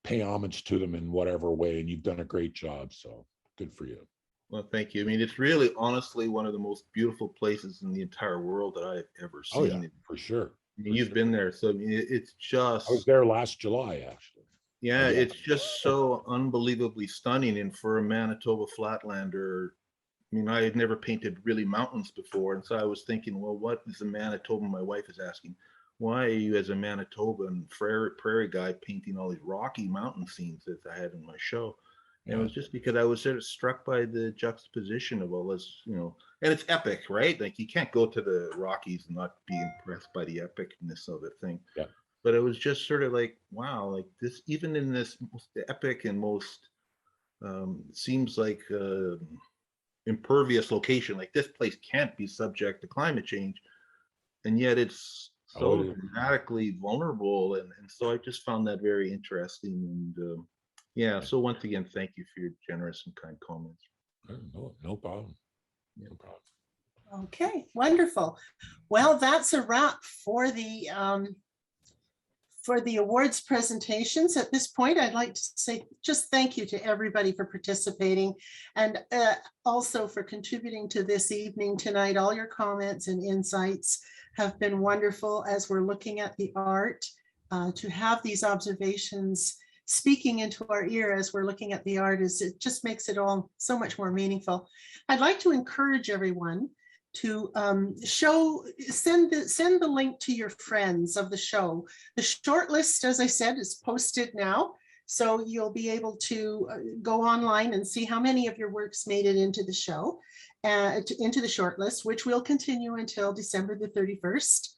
pay homage to them in whatever way. And you've done a great job, so good for you. Well, thank you. I mean, it's really, honestly, one of the most beautiful places in the entire world that I've ever seen. Oh yeah, for sure. I mean, you've been there, so I mean, it's just. I was there last July, actually. Yeah, it's just so unbelievably stunning, and for a Manitoba Flatlander. I mean, I had never painted really mountains before, and so I was thinking, well, what is a Manitoban? My wife is asking, why are you, as a Manitoban prairie guy, painting all these rocky mountain scenes that I had in my show? And it was just because I was sort of struck by the juxtaposition of all this, and it's epic, right? Like, you can't go to the Rockies and not be impressed by the epicness of the thing. Yeah. But it was just sort of like, wow, like this, even in this most epic and most seems like impervious location, like this place can't be subject to climate change, and yet it's so dramatically vulnerable, and so I just found that very interesting. And yeah, so once again, thank you for your generous and kind comments. No problem. No problem. Okay, wonderful. Well, that's a wrap for the awards presentations. At this point, I'd like to say just thank you to everybody for participating, and also for contributing to this evening tonight. All your comments and insights have been wonderful as we're looking at the art. To have these observations speaking into our ear as we're looking at the art, it just makes it all so much more meaningful. I'd like to encourage everyone to send the link to your friends of the show. The short list, as I said, is posted now, so you'll be able to go online and see how many of your works made it into the show, into the short list, which will continue until December the 31st.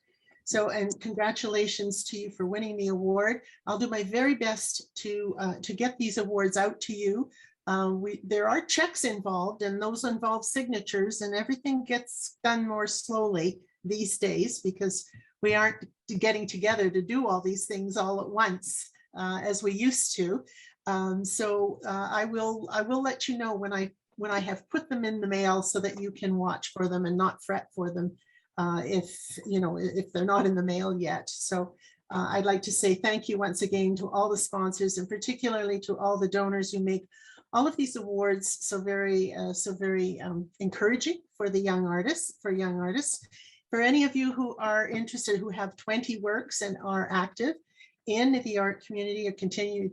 So, and congratulations to you for winning the award. I'll do my very best to get these awards out to you. There are checks involved, and those involve signatures, and everything gets done more slowly these days because we aren't getting together to do all these things all at once as we used to. So I will let you know when I have put them in the mail so that you can watch for them and not fret for them if they're not in the mail yet. So I'd like to say thank you once again to all the sponsors, and particularly to all the donors who make all of these awards so very encouraging for the young artists, For any of you who are interested, who have 20 works and are active in the art community or continue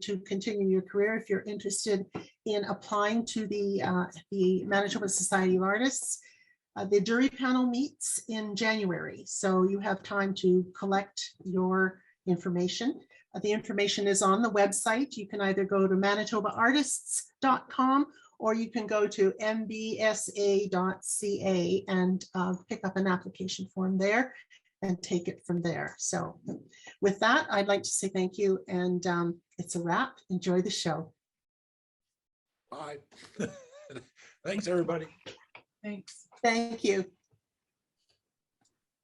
your career, if you're interested in applying to the Manitoba Society of Artists, the jury panel meets in January, so you have time to collect your information. The information is on the website. You can either go to manitobaartists.com or you can go to mbsa.ca and pick up an application form there and take it from there. So with that, I'd like to say thank you, and it's a wrap. Enjoy the show. Bye. Thanks, everybody. Thanks. Thank you.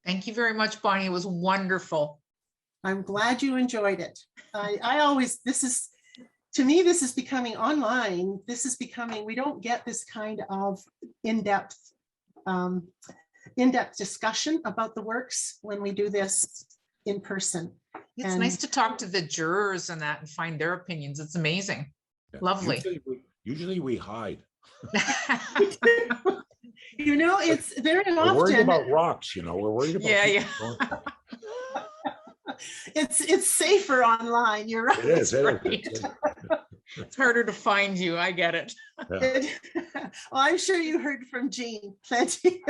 Thank you very much, Bonnie. It was wonderful. I'm glad you enjoyed it. To me, this is becoming online. We don't get this kind of in-depth discussion about the works when we do this in person. It's nice to talk to the jurors and that and find their opinions. It's amazing. Yeah. Lovely. Usually we hide. It's very often. We're worried about rocks, we're worried about. Yeah. It's safer online. You're right. It is. It's harder to find you. I get it. Yeah. Well, I'm sure you heard from Jean plenty.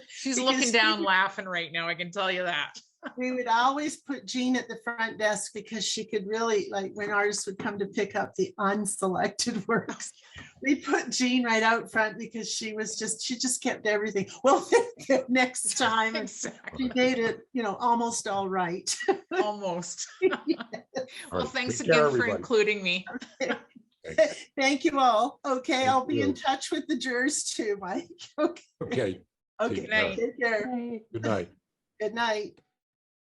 She's looking down laughing right now. I can tell you that. We would always put Jean at the front desk because she could really, like, when artists would come to pick up the unselected works, we put Jean right out front because she just kept everything. Well, next time, exactly. She made it, almost all right. Almost. Yes. Well, thanks again for including me. Thank you all. Okay, I'll be in touch with the jurors too, Mike. Okay. Okay. Okay. Good night. Take care. Good night. Good night.